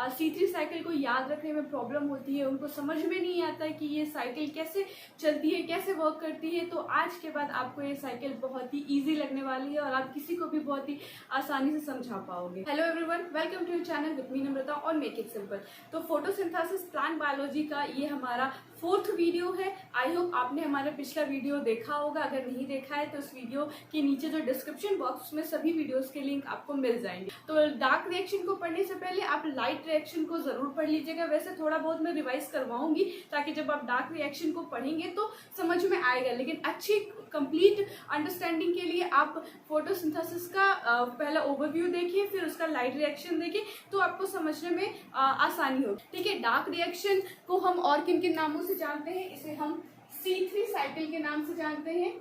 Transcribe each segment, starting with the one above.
C3 cycle को याद रखने में प्रॉब्लम होती है, उनको समझ में नहीं आता कि ये साइकिल कैसे चलती है, कैसे वर्क करती है, तो आज के बाद आपको ये साइकिल बहुत ही ईजी लगने वाली है और आप किसी को भी बहुत ही आसानी से समझा पाओगे। Hello everyone, welcome to your channel with me Namrata और मेक इट सिंपल। तो फोटोसिंथेसिस प्लांट बायोलॉजी का ये हमारा 4th वीडियो है। आई होप आपने हमारा पिछला वीडियो देखा होगा। अगर नहीं देखा है तो इस वीडियो के नीचे जो डिस्क्रिप्शन बॉक्स में सभी वीडियोस के लिंक आपको मिल जाएंगे। तो डार्क रिएक्शन को पढ़ने से पहले आप लाइट रिएक्शन को जरूर पढ़ लीजिएगा। वैसे थोड़ा बहुत मैं रिवाइज करवाऊंगी ताकि जब आप डार्क रिएक्शन को पढ़ेंगे तो समझ में आएगा, लेकिन अच्छी कंप्लीट अंडरस्टैंडिंग के लिए आप फोटोसिंथेसिस का पहला ओवरव्यू देखिए, फिर उसका लाइट रिएक्शन देखिए, तो आपको समझने में आसानी होगी। ठीक है, डार्क रिएक्शन को हम और किन किन नामों से जानते हैं? इसे हम C3 साइकिल के नाम से जानते हैं।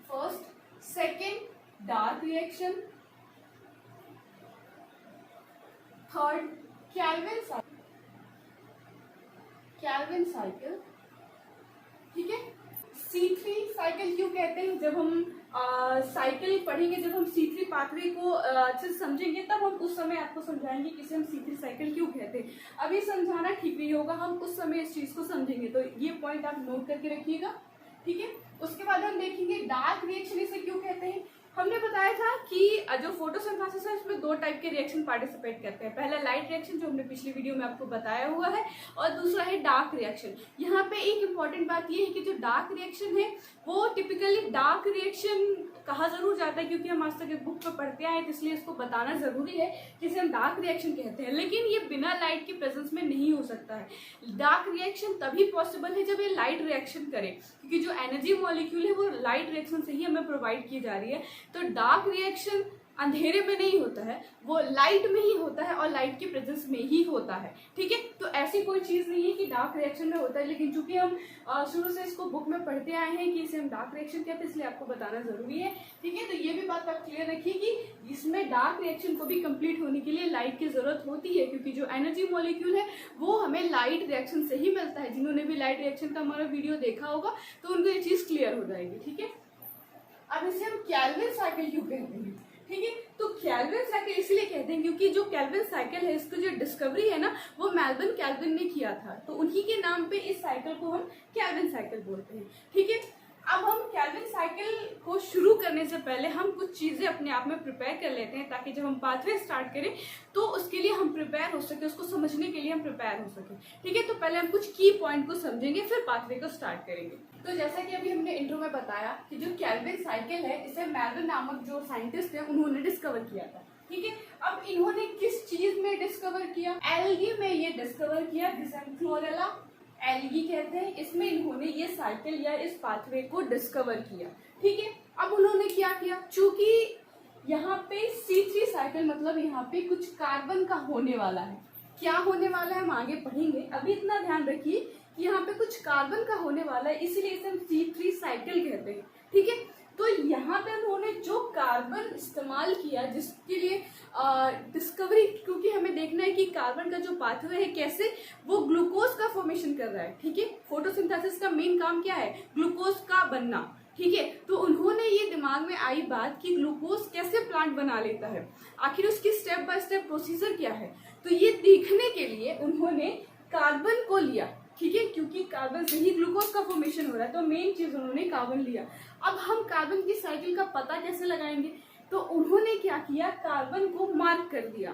First, second dark reaction, third Calvin cycle. ठीक है, C3 साइकिल क्यों कहते हैं? जब हम साइकिल पढ़ेंगे, जब हम C3 पाथवे को अच्छे से समझेंगे, तब हम उस समय आपको समझाएंगे कि इसे हम C3 साइकिल क्यों कहते हैं। अभी समझाना ठीक नहीं होगा, हम उस समय इस चीज को समझेंगे, तो ये पॉइंट आप नोट करके रखिएगा। ठीक है, उसके बाद हम देखेंगे डार्क रिएक्शन इसे क्यों कहते हैं। हमने बताया था कि जो फोटोसिंथेसिस है उसमें 2 टाइप के रिएक्शन पार्टिसिपेट करते हैं। पहला लाइट रिएक्शन जो हमने पिछली वीडियो में आपको बताया हुआ है, और दूसरा है डार्क रिएक्शन। यहाँ पे एक इम्पॉर्टेंट बात ये है कि जो डार्क रिएक्शन है वो टिपिकली डार्क रिएक्शन कहा जरूर जाता है, क्योंकि हम आज तक बुक पे पढ़ते आए हैं, इसलिए इसको बताना जरूरी है कि इसे हम डार्क रिएक्शन कहते हैं। लेकिन ये बिना लाइट की प्रेजेंस में नहीं हो सकता है। डार्क रिएक्शन तभी पॉसिबल है जब ये लाइट रिएक्शन करे, क्योंकि जो एनर्जी मॉलिक्यूल है वो लाइट रिएक्शन से ही हमें प्रोवाइड की जा रही है। तो डार्क रिएक्शन अंधेरे में नहीं होता है, वो लाइट में ही होता है और लाइट की प्रेजेंस में ही होता है। ठीक है, तो ऐसी कोई चीज नहीं है कि डार्क रिएक्शन में होता है, लेकिन चूंकि हम शुरू से इसको बुक में पढ़ते आए हैं कि इसे हम डार्क रिएक्शन कहते हैं, इसलिए आपको बताना जरूरी है। ठीक है, तो ये भी बात आप क्लियर रखिए कि इसमें डार्क रिएक्शन को भी कंप्लीट होने के लिए लाइट की जरूरत होती है, क्योंकि जो एनर्जी मॉलिक्यूल है वो हमें लाइट रिएक्शन से ही मिलता है। जिन्होंने भी लाइट रिएक्शन का हमारा वीडियो देखा होगा तो उनको ये चीज क्लियर हो जाएगी। ठीक है, अब इसे हम कैल्विन साइकिल क्यों कहते हैं? ठीक है, तो कैल्विन साइकिल इसलिए कहते हैं क्योंकि जो कैल्विन साइकिल है, इसकी जो डिस्कवरी है ना, वो मेल्विन कैल्विन ने किया था, तो उन्हीं के नाम पे इस साइकिल को हम कैल्विन साइकिल बोलते हैं। ठीक है, अब हम कैल्विन साइकिल को शुरू करने से पहले हम कुछ चीजें अपने आप में प्रिपेयर कर लेते हैं, ताकि जब हम पाथवे स्टार्ट करें तो उसके लिए हम प्रिपेयर हो सके, उसको समझने के लिए हम प्रिपेयर हो सके। ठीक है, तो पहले हम कुछ की पॉइंट को समझेंगे, फिर पाथवे को स्टार्ट करेंगे। तो जैसा कि अभी हमने इंट्रो में बताया कि जो कैल्विन साइकिल है, इसे मेल्विन नामक जो साइंटिस्ट है उन्होंने डिस्कवर किया था। ठीक है, अब इन्होंने किस चीज में डिस्कवर किया? एल्गी में ये डिस्कवर किया, जिसे हम क्लोरेला एल्गी कहते हैं। इसमें इन्होंने ये साइकिल या इस पाथवे को डिस्कवर किया। ठीक है, अब उन्होंने क्या किया? चूंकि यहाँ पे C3 साइकिल मतलब यहाँ पे कुछ कार्बन का होने वाला है। क्या होने वाला है हम आगे पढ़ेंगे, अभी इतना ध्यान रखिए कि यहाँ पे कुछ कार्बन का होने वाला है, इसीलिए इसे हम C3 साइकिल कहते हैं। ठीक है, तो यहाँ पे उन्होंने जो कार्बन इस्तेमाल किया जिसके लिए डिस्कवरी, क्योंकि हमें देखना है कि कार्बन का जो पाथवे है कैसे वो ग्लूकोज का फॉर्मेशन कर रहा है। ठीक है, फोटोसिंथेसिस का मेन काम क्या है? ग्लूकोज का बनना। ठीक है, तो उन्होंने ये दिमाग में आई बात कि ग्लूकोज कैसे प्लांट बना लेता है, आखिर उसकी स्टेप बाय स्टेप प्रोसीजर क्या है। तो ये देखने के लिए उन्होंने कार्बन को लिया। ठीक है, क्योंकि कार्बन से ही ग्लूकोज का फॉर्मेशन हो रहा है, तो मेन चीज उन्होंने कार्बन लिया। अब हम कार्बन की साइकिल का पता कैसे लगाएंगे? तो उन्होंने क्या किया? कार्बन को मार्क कर दिया।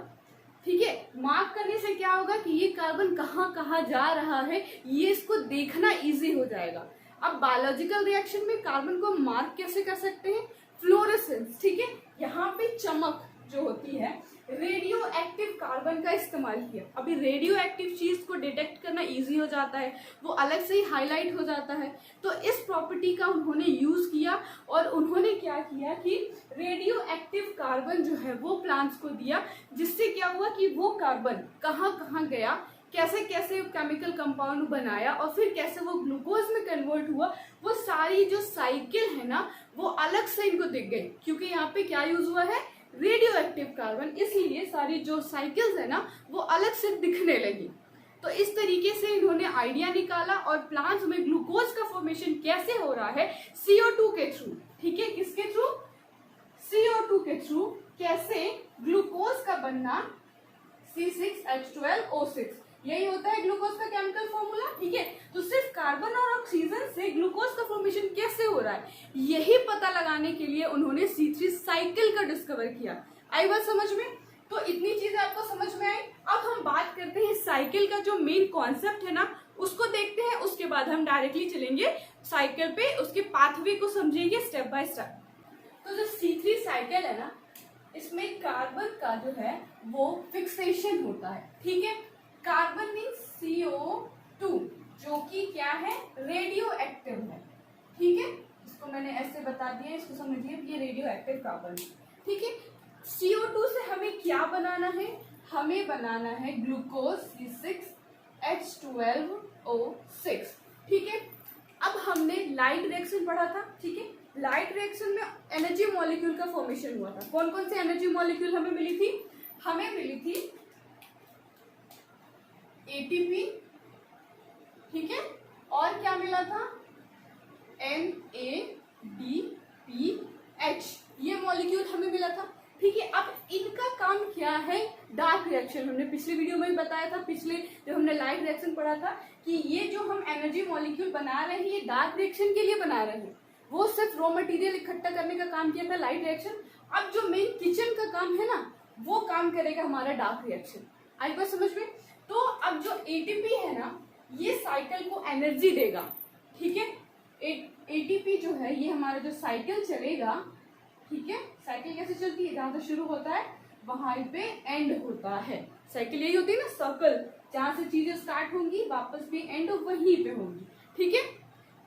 ठीक है, मार्क करने से क्या होगा कि ये कार्बन कहाँ कहाँ जा रहा है, ये इसको देखना इजी हो जाएगा। अब बायोलॉजिकल रिएक्शन में कार्बन को मार्क कैसे कर सकते हैं? फ्लोरेसेंस। ठीक है, यहाँ पे चमक जो होती है, रेडियो एक्टिव कार्बन का इस्तेमाल किया। अभी रेडियो एक्टिव चीज को डिटेक्ट करना इजी हो जाता है, वो अलग से ही हाईलाइट हो जाता है, तो इस प्रॉपर्टी का उन्होंने यूज किया। और उन्होंने क्या किया कि रेडियो एक्टिव कार्बन जो है वो प्लांट्स को दिया, जिससे क्या हुआ कि वो कार्बन कहाँ कहाँ गया, कैसे कैसे केमिकल कंपाउंड बनाया और फिर कैसे वो ग्लूकोज में कन्वर्ट हुआ, वो सारी जो साइकिल है ना वो अलग से इनको दिख गई। क्योंकि यहाँ पे क्या यूज हुआ है? रेडियो एक्टिव कार्बन, इसलिए सारी जो साइकिल्स है ना वो अलग से दिखने लगी। तो इस तरीके से इन्होंने आइडिया निकाला और प्लांट्स में ग्लूकोज का फॉर्मेशन कैसे हो रहा है? CO2 के थ्रू। ठीक है, किसके थ्रू? CO2 के थ्रू कैसे ग्लूकोज का बनना C6H12O6, यही होता है ग्लूकोज का केमिकल फॉर्मूला। ठीक है, तो सिर्फ कार्बन और ऑक्सीजन से ग्लूकोज का फॉर्मेशन कैसे हो रहा है, यही पता लगाने के लिए उन्होंने C3 साइकिल का डिस्कवर किया। आई बात समझ में? तो इतनी चीजें आपको समझ में आई। अब हम बात करते हैं साइकिल का जो मेन कॉन्सेप्ट है ना, उसको देखते हैं। उसके बाद हम डायरेक्टली चलेंगे साइकिल पे, उसके पाथवे को समझेंगे स्टेप बाय स्टेप। तो जो C3 साइकिल है ना, इसमें कार्बन का जो है वो फिक्सेशन होता है। ठीक है, कार्बन मीन्स CO2, जो कि क्या है, रेडियो एक्टिव है। ठीक है, इसको मैंने ऐसे बता दिया, इसको समझिए, ये रेडियो एक्टिव कार्बन। ठीक है, CO2 से हमें क्या बनाना है, हमें बनाना है ग्लूकोज C6H12O6। ठीक है, अब हमने लाइट रिएक्शन पढ़ा था। ठीक है, लाइट रिएक्शन में एनर्जी मॉलिक्यूल का फॉर्मेशन हुआ था। कौन कौन से एनर्जी मॉलिक्यूल हमें मिली थी? हमें मिली थी ATP, ठीक है, और क्या मिला था, NADPH, ये मॉलिक्यूल हमें मिला था। ठीक है, अब इनका काम क्या है, डार्क रिएक्शन। हमने पिछले वीडियो में भी बताया था, पिछले जब हमने लाइट रिएक्शन पढ़ा था, कि ये जो हम एनर्जी मॉलिक्यूल बना रहे हैं ये डार्क रिएक्शन के लिए बना रहे हैं। वो सिर्फ रॉ मटेरियल इकट्ठा करने का काम किया था लाइट रिएक्शन। अब जो मेन किचन का काम है ना, वो काम करेगा हमारा डार्क रिएक्शन। आई बात समझ में? तो अब जो ATP है ना, ये साइकिल को एनर्जी देगा। ठीक है, ATP जो है ये हमारा जो साइकिल चलेगा, ठीक है, साइकिल कैसे चलती है, जहां से शुरू होता है वहां पे एंड होता है। साइकिल यही होती है ना, सर्कल, जहां से चीजें स्टार्ट होंगी वापस भी एंड वहीं पे होंगी। ठीक है,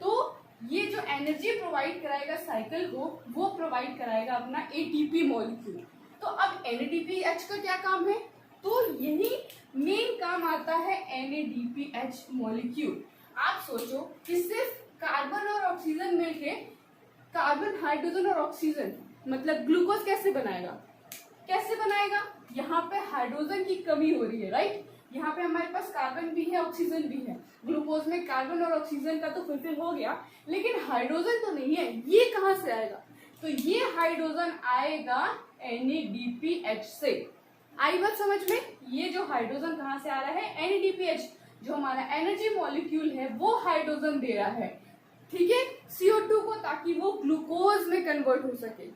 तो ये जो एनर्जी प्रोवाइड कराएगा साइकिल को, वो प्रोवाइड कराएगा अपना ATP मॉलिक्यूल। तो अब NADPH का क्या काम है, तो यही मेन काम आता है NADPH मॉलिक्यूल। आप सोचो कि सिर्फ कार्बन और ऑक्सीजन मिलके, कार्बन, हाइड्रोजन और ऑक्सीजन मतलब ग्लूकोज कैसे बनाएगा, कैसे बनाएगा? यहाँ पे हाइड्रोजन की कमी हो रही है, राइट। यहाँ पे हमारे पास कार्बन भी है, ऑक्सीजन भी है। ग्लूकोज में कार्बन और ऑक्सीजन का तो फुलफिल हो गया, लेकिन हाइड्रोजन तो नहीं है। ये कहाँ से आएगा? तो ये हाइड्रोजन आएगा NADPH से। आई बात समझ में? ये जो हाइड्रोजन कहाँ से आ रहा है, NADPH, जो हमारा एनर्जी मॉलिक्यूल है वो हाइड्रोजन दे रहा है। ठीक है, CO2 को, ताकि वो ग्लूकोज में कन्वर्ट हो सके।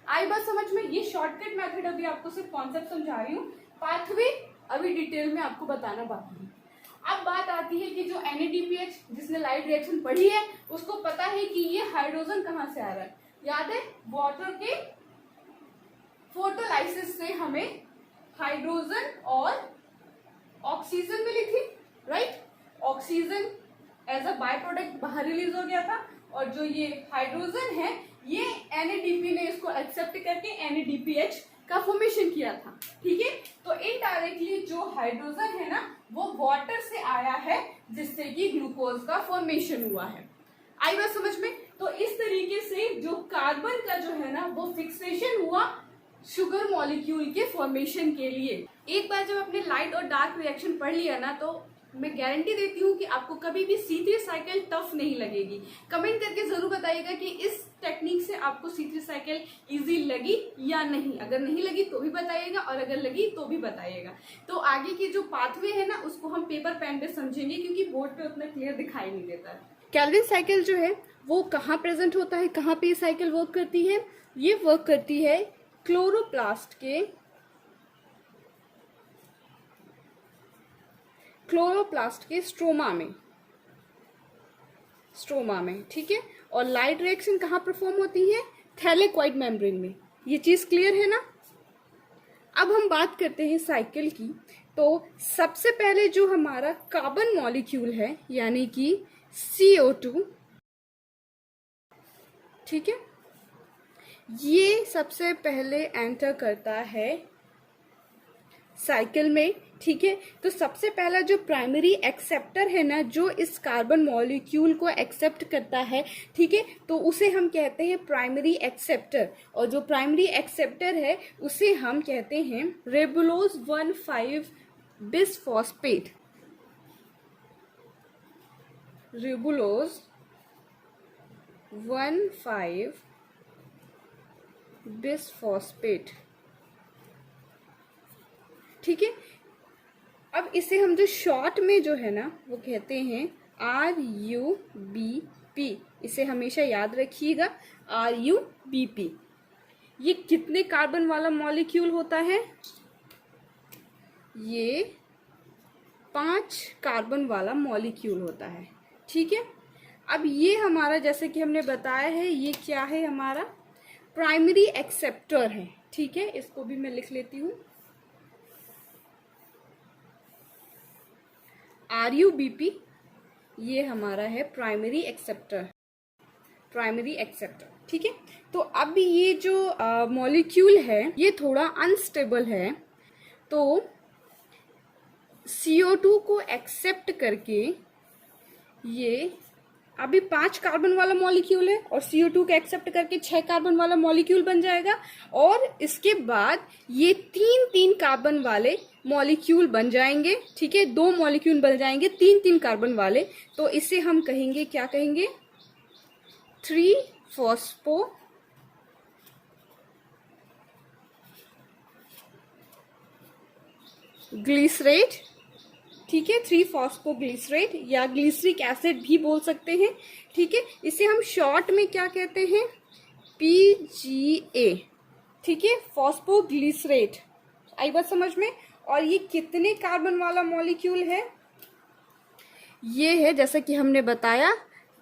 आई बात समझ में? ये शॉर्टकट मेथड अभी आपको सिर्फ कॉन्सेप्ट समझा रही हूँ, पाथवे अभी डिटेल में आपको बताना बाकी है। अब बात आती है कि जो NADPH, जिसने लाइट रिएक्शन पढ़ी है, उसको पता है कि ये हाइड्रोजन कहाँ से आ रहा है। याद है, वाटर के फोटोलाइसिस से हमें हाइड्रोजन और ऑक्सीजन मिली थी, right. Oxygen as a byproduct बाहर रिलीज हो गया था, और जो ये हाइड्रोजन है ये NADP ने इसको एक्सेप्ट करके NADPH का फॉर्मेशन किया था। ठीक है, तो इनडायरेक्टली जो हाइड्रोजन है ना, वो वाटर से आया है, जिससे कि ग्लूकोज का फॉर्मेशन हुआ है। आई बात समझ में? तो इस तरीके से जो कार्बन का जो है ना, वो फिक्सेशन हुआ शुगर मॉलिक्यूल के फॉर्मेशन के लिए। एक बार जब आपने लाइट और डार्क रिएक्शन पढ़ लिया ना, तो मैं गारंटी देती हूँ कि आपको कभी भी C3 साइकिल टफ नहीं लगेगी। कमेंट करके जरूर बताइएगा कि इस टेक्निक से आपको C3 साइकिल इजी लगी या नहीं। अगर नहीं लगी तो भी बताइएगा, और अगर लगी तो भी बताइएगा। तो आगे की जो पाथवे है ना, उसको हम पेपर पेन पे समझेंगे, क्योंकि बोर्ड पे उतना क्लियर दिखाई नहीं देता है। केल्विन साइकिल जो है वो कहाँ प्रेजेंट होता है, कहाँ पे ये साइकिल वर्क करती है? ये वर्क करती है क्लोरोप्लास्ट के स्ट्रोमा में। ठीक है, और लाइट रिएक्शन कहाँ परफॉर्म होती है? थैलेकॉइड मेम्ब्रेन में। ये चीज क्लियर है ना? अब हम बात करते हैं साइकिल की। तो सबसे पहले जो हमारा कार्बन मॉलिक्यूल है, यानी कि CO2, ठीक है, ये सबसे पहले एंटर करता है साइकिल में। ठीक है, तो सबसे पहला जो प्राइमरी एक्सेप्टर है ना, जो इस कार्बन मॉलिक्यूल को एक्सेप्ट करता है, ठीक है, तो उसे हम कहते हैं प्राइमरी एक्सेप्टर। और जो प्राइमरी एक्सेप्टर है उसे हम कहते हैं रिबुलोज 1,5 बिसफॉस्फेट। Ribulose 1,5 bisphosphate. ठीक है, अब इसे हम जो शॉर्ट में जो है ना वो कहते हैं RUBP। इसे हमेशा याद रखिएगा, RUBP। ये कितने कार्बन वाला मॉलिक्यूल होता है? ये 5 कार्बन वाला मॉलिक्यूल होता है। ठीक है, अब ये हमारा जैसे कि हमने बताया है, ये क्या है? हमारा प्राइमरी एक्सेप्टर है। ठीक है, इसको भी मैं लिख लेती हूँ, RUBP। ये हमारा है प्राइमरी एक्सेप्टर, प्राइमरी एक्सेप्टर। ठीक है, तो अब ये जो मॉलिक्यूल है ये थोड़ा अनस्टेबल है, तो CO2 को एक्सेप्ट करके ये अभी 5 कार्बन वाला मॉलिक्यूल है और CO2 को एक्सेप्ट करके 6 कार्बन वाला मॉलिक्यूल बन जाएगा, और इसके बाद ये 3 कार्बन वाले मॉलिक्यूल बन जाएंगे। ठीक है, 2 मॉलिक्यूल बन जाएंगे 3 कार्बन वाले, तो इसे हम कहेंगे, क्या कहेंगे? 3-फॉस्फो ग्लिसरेट। ठीक है, 3-फॉस्फोग्लिसरेट या ग्लिसरिक एसिड भी बोल सकते हैं। ठीक है, इसे हम शॉर्ट में क्या कहते हैं? PGA। ठीक है, फॉस्फोग्लिसरेट। आई बात समझ में? और ये कितने कार्बन वाला मॉलिक्यूल है? ये है, जैसा कि हमने बताया,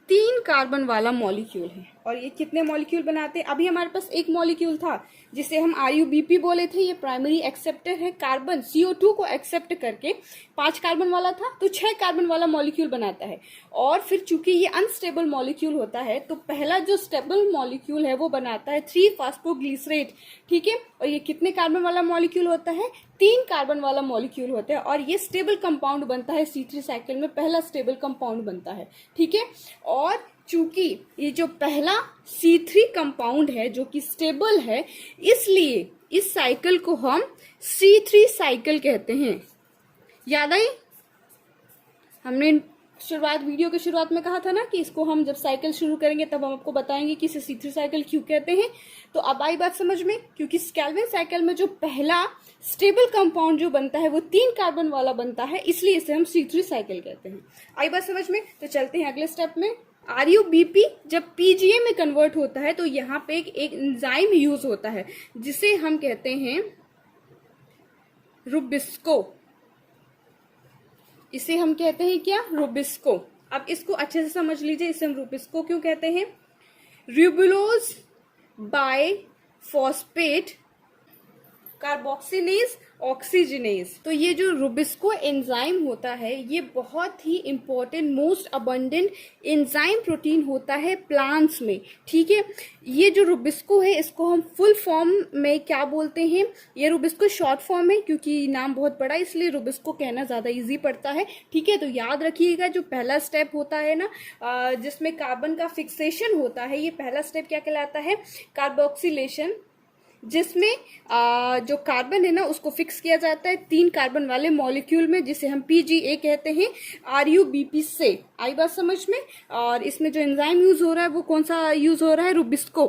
3 कार्बन वाला मॉलिक्यूल है। और ये कितने मॉलिक्यूल बनाते हैं? अभी हमारे पास एक मॉलिक्यूल था जिसे हम RUBP बोले थे, ये प्राइमरी एक्सेप्टर है। कार्बन CO2 को एक्सेप्ट करके 5 कार्बन वाला था, तो 6 कार्बन वाला मॉलिक्यूल बनाता है। और फिर चूंकि ये अनस्टेबल मॉलिक्यूल होता है, तो पहला जो स्टेबल मॉलिक्यूल है वो बनाता है 3-फॉस्फोग्लिसरेट। ठीक है, और ये कितने कार्बन वाला मॉलिक्यूल होता है? 3 कार्बन वाला मॉलिक्यूल होता है, और ये स्टेबल कंपाउंड बनता है। C3 साइकिल में पहला स्टेबल कंपाउंड बनता है। ठीक है, और चूंकि ये जो पहला C3 कंपाउंड है जो कि स्टेबल है, इसलिए इस साइकिल को हम C3 साइकिल कहते हैं। याद आई? हमने वीडियो के शुरुआत में कहा था ना कि इसको हम जब साइकिल शुरू करेंगे तब हम आपको बताएंगे कि इसे C3 साइकिल क्यों कहते हैं। तो अब आई बात समझ में, क्योंकि केल्विन साइकिल में जो पहला स्टेबल कंपाउंड जो बनता है वो 3 कार्बन वाला बनता है, इसलिए इसे हम C3 साइकिल कहते हैं। आई बात समझ में? तो चलते हैं अगले स्टेप में। RUBP जब PGA में कन्वर्ट होता है तो यहाँ पे एक एंजाइम यूज होता है जिसे हम कहते हैं रुबिस्को। इसे हम कहते हैं क्या? रुबिस्को। अब इसको अच्छे से समझ लीजिए, इसे हम रुबिस्को क्यों कहते हैं? Ribulose biphosphate carboxylase oxygenase. तो ये जो रुबिस्को एंजाइम होता है ये बहुत ही important, most abundant enzyme protein होता है प्लांट्स में। ठीक है, ये जो रुबिस्को है इसको हम फुल फॉर्म में क्या बोलते हैं? ये रुबिस्को शॉर्ट फॉर्म है, क्योंकि नाम बहुत बड़ा है इसलिए रुबिस्को कहना ज्यादा इजी पड़ता है। ठीक है, तो याद रखिएगा जो पहला स्टेप होता है ना, जिसमें कार्बन का फिक्सेशन होता है, ये पहला स्टेप क्या कहलाता है? कार्बोक्सिलेशन, जिसमें जो कार्बन है ना उसको फिक्स किया जाता है 3 कार्बन वाले मॉलिक्यूल में, जिसे हम PGA कहते हैं RUBP से। आई बात समझ में? और इसमें जो एंजाइम यूज हो रहा है वो कौन सा यूज हो रहा है? Rubisco,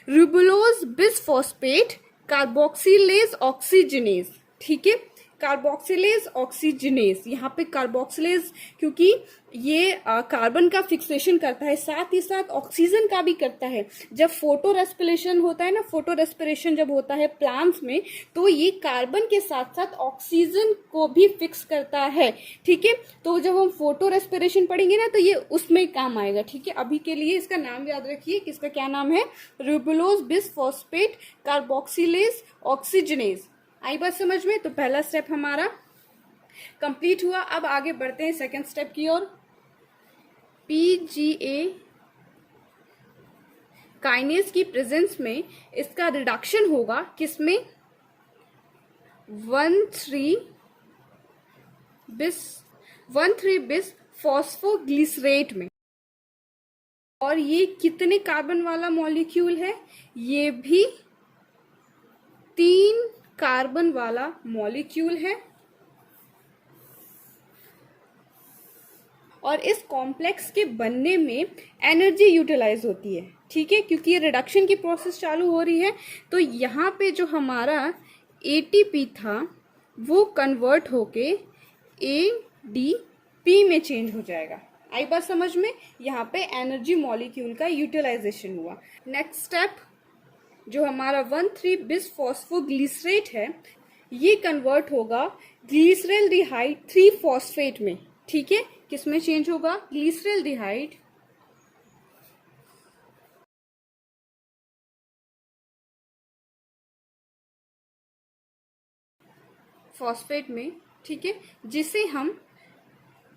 ribulose bisphosphate carboxylase oxygenase. ठीक है, कार्बोक्सिलेज ऑक्सीजनेज। यहाँ पे कार्बोक्सिलेज क्योंकि ये कार्बन का फिक्सेशन करता है, साथ ही साथ ऑक्सीजन का भी करता है। जब फोटो रेस्पिरेशन होता है ना, फोटो रेस्पिरेशन जब होता है प्लांट्स में, तो ये कार्बन के साथ साथ ऑक्सीजन को भी फिक्स करता है। ठीक है, तो जब हम फोटो रेस्पिरेशन पढ़ेंगे ना तो ये उसमें काम आएगा। ठीक है, अभी के लिए इसका नाम याद रखिए कि इसका क्या नाम है? Ribulose bisphosphate carboxylase oxygenase. आई बात समझ में? तो पहला स्टेप हमारा कंप्लीट हुआ। अब आगे बढ़ते हैं सेकंड स्टेप की ओर। PGA काइनेज की प्रेजेंस में इसका रिडक्शन होगा किसमें? 1,3 बिस फॉस्फोग्लिसरेट में। और ये कितने कार्बन वाला मॉलिक्यूल है? ये भी 3 कार्बन वाला मॉलिक्यूल है। और इस कॉम्प्लेक्स के बनने में एनर्जी यूटिलाइज होती है। ठीक है, क्योंकि ये रिडक्शन की प्रोसेस चालू हो रही है, तो यहाँ पे जो हमारा ATP था वो कन्वर्ट होके ADP में चेंज हो जाएगा। आई बात समझ में? यहाँ पे एनर्जी मॉलिक्यूल का यूटिलाइजेशन हुआ। नेक्स्ट स्टेप जो हमारा 1,3 बिस फॉस्फोग्लिसरेट है, ये कन्वर्ट होगा ग्लिसरल्डिहाइड 3 फॉस्फेट में। ठीक है, किसमें चेंज होगा? ग्लिसरल्डिहाइड फॉस्फेट में। ठीक है, जिसे हम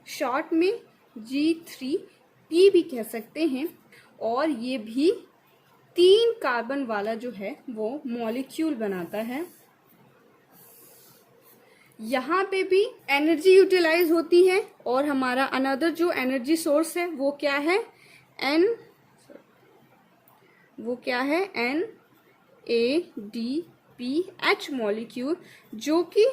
शॉर्ट में G3P भी कह सकते हैं। और ये भी 3 कार्बन वाला जो है वो मॉलिक्यूल बनाता है। यहाँ पे भी एनर्जी यूटिलाइज होती है और हमारा अनदर जो एनर्जी सोर्स है वो क्या है? NADPH मॉलिक्यूल, जो कि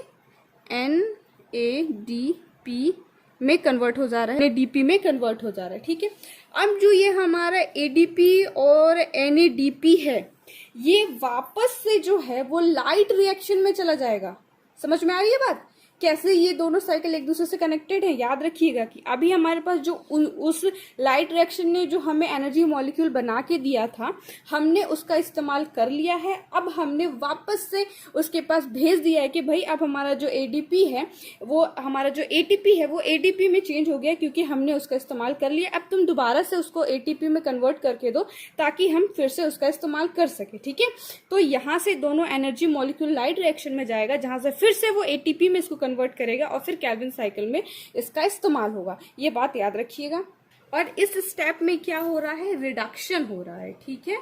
NADP में कन्वर्ट हो जा रहा है, NADP में कन्वर्ट हो जा रहा है। ठीक है, अब जो ये हमारा ADP और NADP है, ये वापस से जो है वो लाइट रिएक्शन में चला जाएगा। समझ में आ रही है बात? कैसे ये दोनों साइकिल एक दूसरे से कनेक्टेड है? याद रखिएगा कि अभी हमारे पास जो उस लाइट रिएक्शन ने जो हमें एनर्जी मॉलिक्यूल बना के दिया था, हमने उसका इस्तेमाल कर लिया है। अब हमने वापस से उसके पास भेज दिया है कि भाई अब हमारा जो ADP है वो, हमारा जो ATP है वो ADP में चेंज हो गया, क्योंकि हमने उसका इस्तेमाल कर लिया। अब तुम दोबारा से उसको ATP में कन्वर्ट करके दो ताकि हम फिर से उसका इस्तेमाल कर सके। ठीक है, तो यहाँ से दोनों एनर्जी मॉलिक्यूल लाइट रिएक्शन में जाएगा, जहां से फिर से वो ATP में इसको कन्वर्ट करेगा और फिर केल्विन साइकिल में इसका इस्तेमाल होगा। ये बात याद रखिएगा। और इस स्टेप में क्या हो रहा है? रिडक्शन हो रहा है। ठीक है,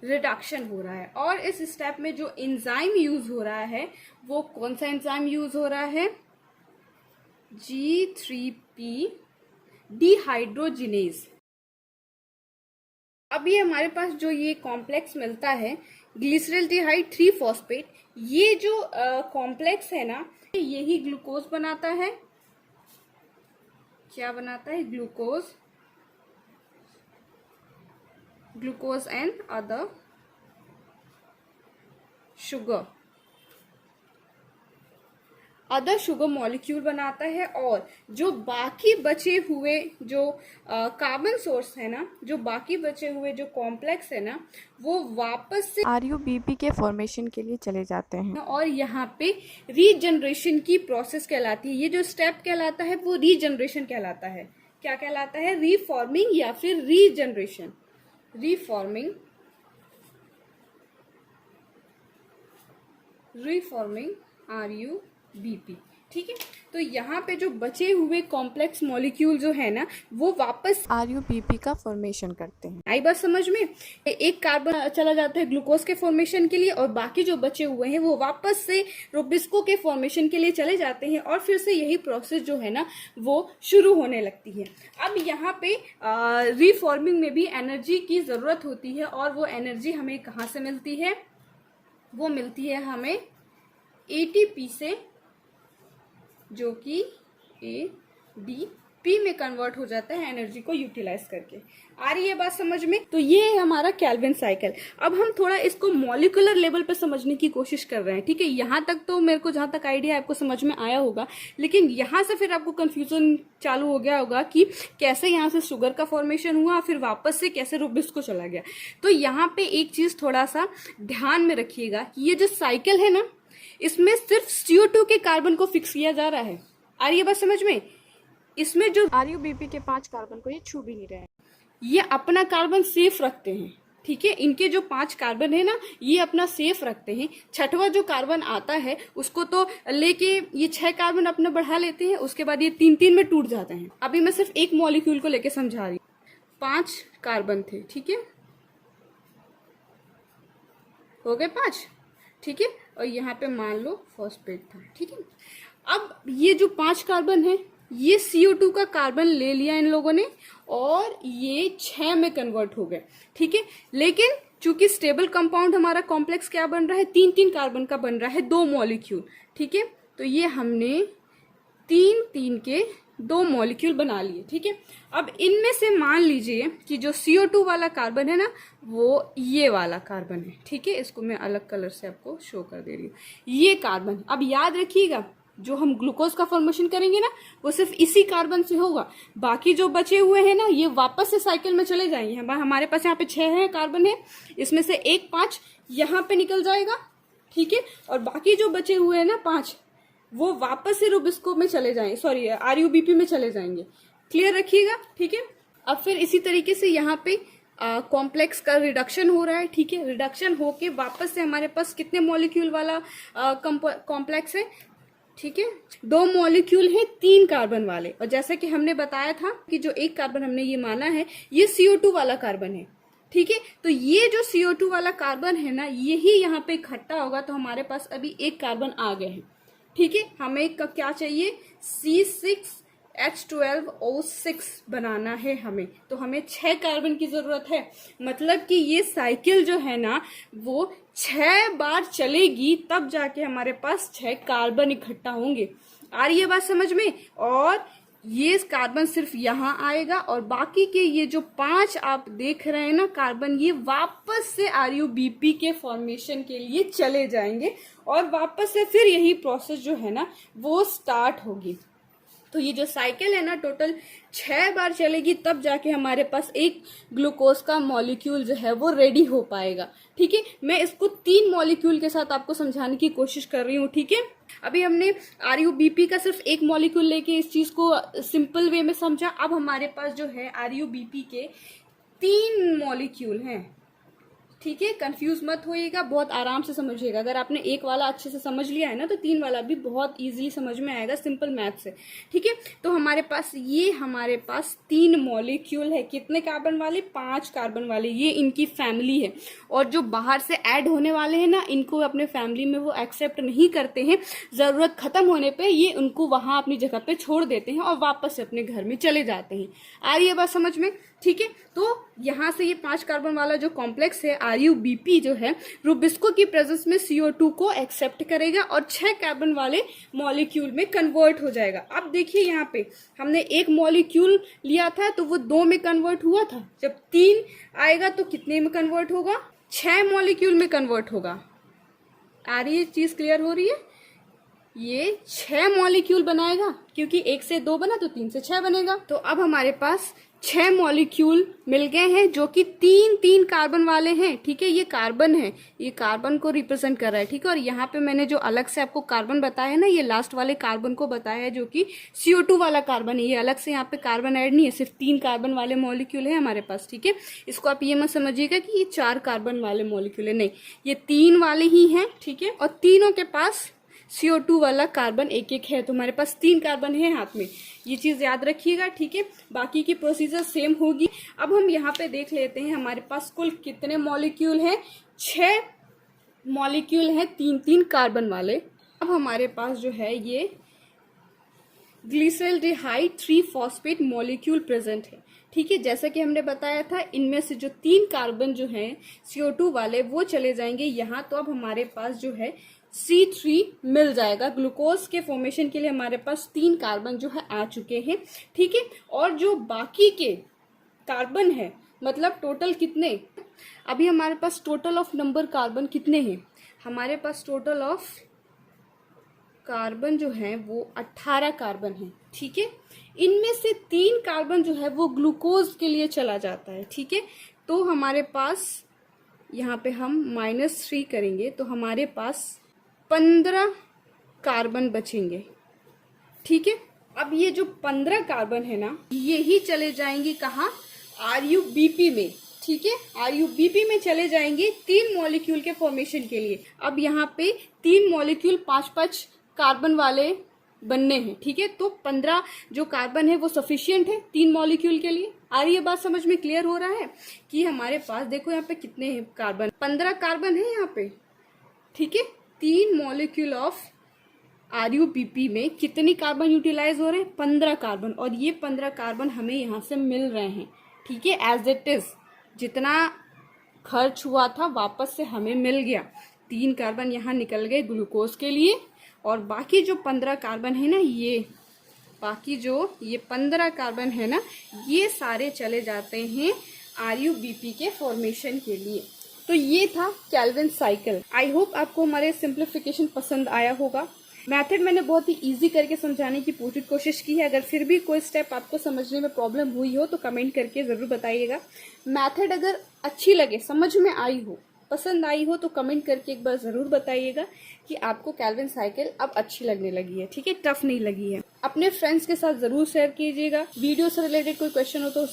रिडक्शन हो रहा है। और इस स्टेप में जो एंजाइम यूज हो रहा है वो कौन सा एंजाइम यूज हो रहा है? G3P dehydrogenase. अब ये हमारे पास जो ये कॉम्प्लेक्स मिलता है ग्लिसरल्डिहाइड 3 फॉस्फेट, ये जो कॉम्प्लेक्स है ना, यही ग्लूकोज बनाता है। क्या बनाता है? Glucose and other sugar molecule बनाता है। और जो बाकी बचे हुए जो कार्बन सोर्स है ना, जो बाकी बचे हुए जो कॉम्प्लेक्स है ना, वो वापस से RUBP के फॉर्मेशन के लिए चले जाते हैं। और यहाँ पे रीजनरेशन की प्रोसेस कहलाती है। ये जो स्टेप कहलाता है वो रीजनरेशन कहलाता है। क्या कहलाता है? रीफॉर्मिंग या फिर रीजनरेशन। रीफॉर्मिंग RUBP। ठीक है, तो यहाँ पे जो बचे हुए कॉम्प्लेक्स मॉलिक्यूल जो है ना, वो वापस RUBP का फॉर्मेशन करते हैं। आई बात समझ में? एक कार्बन चला जाता है ग्लूकोज के फॉर्मेशन के लिए और बाकी जो बचे हुए हैं वो वापस से रोबिस्को के फॉर्मेशन के लिए चले जाते हैं और फिर से यही प्रोसेस जो है ना वो शुरू होने लगती है। अब यहाँ पे रीफॉर्मिंग में भी एनर्जी की जरूरत होती है और वो एनर्जी हमें कहाँ से मिलती है? वो मिलती है हमें ATP से, जो कि ADP में कन्वर्ट हो जाता है एनर्जी को यूटिलाइज करके। आ रही है बात समझ में? तो ये है हमारा केल्विन साइकिल। अब हम थोड़ा इसको मॉलिक्यूलर लेवल पे समझने की कोशिश कर रहे हैं। ठीक है, यहाँ तक तो मेरे को जहां तक आइडिया आपको समझ में आया होगा, लेकिन यहाँ से फिर आपको कंफ्यूजन चालू हो गया होगा कि कैसे यहाँ से शुगर का फॉर्मेशन हुआ, फिर वापस से कैसे रुबिस्को चला गया। तो यहाँ पे एक चीज थोड़ा सा ध्यान में रखिएगा कि ये जो साइकिल है ना, इसमें सिर्फ CO2 के कार्बन को फिक्स किया जा रहा है। आ रही है बात समझ में? इसमें जो RUBP के 5 कार्बन को ये छू भी नहीं रहे हैं। ये अपना कार्बन सेफ रखते हैं। ठीक है, इनके जो 5 कार्बन है ना, ये अपना सेफ रखते हैं। छठवां जो कार्बन आता है उसको तो लेके ये 6 कार्बन अपना बढ़ा लेते हैं, उसके बाद ये 3-3 में टूट जाते हैं। अभी मैं सिर्फ एक मॉलिक्यूल को लेके समझा रही हूँ। 5 कार्बन थे। ठीक है, हो गए 5। ठीक है, और यहाँ पे मान लो फॉस्फेट था। ठीक है, अब ये जो 5 कार्बन है, ये CO2 का कार्बन ले लिया इन लोगों ने और ये 6 में कन्वर्ट हो गए। ठीक है, लेकिन चूंकि स्टेबल कंपाउंड हमारा कॉम्प्लेक्स क्या बन रहा है? 3-3 कार्बन का बन रहा है, 2 मॉलिक्यूल। ठीक है, तो ये हमने 3-3 के दो मॉलिक्यूल बना लिए, ठीक है। अब इनमें से मान लीजिए कि जो CO2 वाला कार्बन है ना वो ये वाला कार्बन है, ठीक है। इसको मैं अलग कलर से आपको शो कर दे रही हूँ, ये कार्बन। अब याद रखिएगा जो हम ग्लूकोज का फॉर्मेशन करेंगे ना वो सिर्फ इसी कार्बन से होगा, बाकी जो बचे हुए हैं ना ये वापस से साइकिल में चले जाएंगे। हमारे पास यहाँ पे 6 है कार्बन है, इसमें से एक 5 यहाँ पे निकल जाएगा, ठीक है। और बाकी जो बचे हुए हैं ना 5 वो वापस से रुबिस्को में चले जाएंगे, सॉरी RUBP में चले जाएंगे। क्लियर रखिएगा, ठीक है। अब फिर इसी तरीके से यहाँ पे कॉम्प्लेक्स का रिडक्शन हो रहा है, ठीक है। रिडक्शन होके वापस से हमारे पास कितने मॉलिक्यूल वाला कॉम्प्लेक्स है, ठीक है। 2 मॉलिक्यूल है 3 कार्बन वाले, और जैसा कि हमने बताया था कि जो एक कार्बन हमने ये माना है ये CO2 वाला कार्बन है, ठीक है। तो ये जो CO2 वाला कार्बन है ना यही यहाँ पे इकट्ठा होगा, तो हमारे पास अभी एक कार्बन आ गए हैं, ठीक है। हमें क्या चाहिए, C6H12O6 बनाना है हमें, तो हमें 6 कार्बन की जरूरत है। मतलब कि ये साइकिल जो है ना वो 6 बार चलेगी तब जाके हमारे पास 6 कार्बन इकट्ठा होंगे। आ रही है बात समझ में? और ये कार्बन सिर्फ यहाँ आएगा और बाकी के ये जो 5 आप देख रहे हैं ना कार्बन, ये वापस से RUBP के फॉर्मेशन के लिए चले जाएंगे और वापस से फिर यही प्रोसेस जो है ना वो स्टार्ट होगी। तो ये जो साइकिल है ना टोटल 6 बार चलेगी तब जाके हमारे पास एक ग्लूकोज का मॉलिक्यूल जो है वो रेडी हो पाएगा, ठीक है। मैं इसको 3 मॉलिक्यूल के साथ आपको समझाने की कोशिश कर रही हूँ, ठीक है। अभी हमने RUBP का सिर्फ एक मॉलिक्यूल लेके इस चीज को सिंपल वे में समझा। अब हमारे पास जो है RUBP के 3 मॉलिक्यूल हैं, ठीक है। कंफ्यूज मत होइएगा, बहुत आराम से समझिएगा। अगर आपने एक वाला अच्छे से समझ लिया है ना तो 3 वाला भी बहुत इजीली समझ में आएगा सिंपल मैथ से, ठीक है। तो हमारे पास 3 मॉलिक्यूल है, कितने कार्बन वाले, 5 कार्बन वाले। ये इनकी फैमिली है, और जो बाहर से ऐड होने वाले हैं ना इनको अपने फैमिली में वो एक्सेप्ट नहीं करते हैं। जरूरत खत्म होने पे ये उनको वहां अपनी जगह पे छोड़ देते हैं और वापस से अपने घर में चले जाते हैं। आ रही है बात समझ में, ठीक है। तो यहाँ से ये 5 कार्बन वाला जो कॉम्प्लेक्स है RUBP जो है रुबिस्को की प्रेजेंस में CO2 को एक्सेप्ट करेगा और 6 कार्बन वाले मॉलिक्यूल में कन्वर्ट हो जाएगा। अब देखिए यहाँ पे हमने एक मॉलिक्यूल लिया था तो वो 2 में कन्वर्ट हुआ था, जब 3 आएगा तो कितने में कन्वर्ट होगा, 6 मॉलिक्यूल में कन्वर्ट होगा। आ रही है चीज, क्लियर हो रही है? ये 6 मॉलिक्यूल बनाएगा, क्योंकि 1 से 2 बना तो 3 से 6 बनेगा। तो अब हमारे पास 6 मॉलिक्यूल मिल गए हैं जो कि 3 कार्बन वाले हैं, ठीक है। ये कार्बन है, ये कार्बन को रिप्रेजेंट कर रहा है, ठीक है। और यहाँ पे मैंने जो अलग से आपको कार्बन बताया है ना ये लास्ट वाले कार्बन को बताया है जो कि CO2 वाला कार्बन है। ये अलग से यहाँ पे कार्बन ऐड नहीं है, सिर्फ 3 कार्बन वाले मॉलिक्यूल है हमारे पास, ठीक है। इसको आप ये मत समझिएगा कि ये 4 कार्बन वाले मॉलिक्यूल है, नहीं, ये 3 वाले ही हैं, ठीक है। और तीनों के पास CO2 वाला कार्बन एक है, तो हमारे पास 3 कार्बन है हाथ में, ये चीज याद रखिएगा, ठीक है। बाकी की प्रोसीजर सेम होगी। अब हम यहाँ पे देख लेते हैं हमारे पास कुल कितने मॉलिक्यूल हैं, 6 मॉलिक्यूल हैं 3 कार्बन वाले। अब हमारे पास जो है ये ग्लिसरॉल्डिहाइड 3-फॉस्फेट मॉलिक्यूल प्रेजेंट है, ठीक है। जैसा कि हमने बताया था इनमें से जो 3 कार्बन जो हैं CO2 वाले वो चले जाएंगे यहाँ, तो अब हमारे पास जो है C3 मिल जाएगा। ग्लूकोज के फॉर्मेशन के लिए हमारे पास 3 कार्बन जो है आ चुके हैं, ठीक है। और जो बाकी के कार्बन है मतलब टोटल कितने, अभी हमारे पास टोटल ऑफ नंबर कार्बन कितने हैं, हमारे पास टोटल ऑफ कार्बन जो है वो 18 कार्बन है, ठीक है। इनमें से 3 कार्बन जो है वो ग्लूकोज के लिए चला जाता है, ठीक है। तो हमारे पास यहाँ पे हम -3 करेंगे तो हमारे पास 15 कार्बन बचेंगे, ठीक है। अब ये जो 15 कार्बन है ना ये ही चले जाएंगे कहाँ, RUBP में, ठीक है। RUBP में चले जाएंगे 3 मॉलिक्यूल के फॉर्मेशन के लिए। अब यहाँ पे 3 मॉलिक्यूल 5-5 कार्बन वाले बनने हैं, ठीक है। तो 15 जो कार्बन है वो सफिशियंट है 3 मॉलिक्यूल के लिए। आ रही है बात समझ में, क्लियर हो रहा है कि हमारे पास देखो यहाँ पे कितने हैं कार्बन, 15 कार्बन है यहाँ पे, ठीक है। 3 मॉलिक्यूल ऑफ RUBP में कितनी कार्बन यूटिलाइज हो रहे हैं, 15 कार्बन, और ये 15 कार्बन हमें यहाँ से मिल रहे हैं, ठीक है। एज इट इज जितना खर्च हुआ था वापस से हमें मिल गया। 3 कार्बन यहाँ निकल गए ग्लूकोज के लिए, और बाकी जो 15 कार्बन है ना ये बाकी जो ये 15 कार्बन है ना, ये सारे चले जाते हैं RuBp के फॉर्मेशन के लिए। तो ये था केल्विन साइकिल। आई होप आपको हमारे सिंप्लीफिकेशन पसंद आया होगा। मेथड मैंने बहुत ही इजी करके समझाने की पूरी कोशिश की है। अगर फिर भी कोई स्टेप आपको समझने में प्रॉब्लम हुई हो तो कमेंट करके ज़रूर बताइएगा। मेथड अगर अच्छी लगे, समझ में आई हो, पसंद आई हो तो कमेंट करके एक बार ज़रूर बताइएगा कि आपको केल्विन साइकिल अब अच्छी लगने लगी है, ठीक है, टफ नहीं लगी है। अपने फ्रेंड्स के साथ ज़रूर शेयर कीजिएगा। वीडियो से रिलेटेड कोई क्वेश्चन हो तो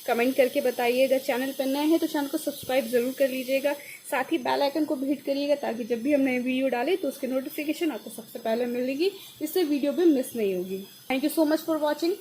कमेंट करके बताइएगा। चैनल पर नए हैं तो चैनल को सब्सक्राइब ज़रूर कर लीजिएगा। साथ ही बेल आइकन को भी हिट करिएगा ताकि जब भी हम नए वीडियो डालें तो उसकी नोटिफिकेशन आपको सबसे पहले मिलेगी, इससे वीडियो भी मिस नहीं होगी। Thank you so much for watching.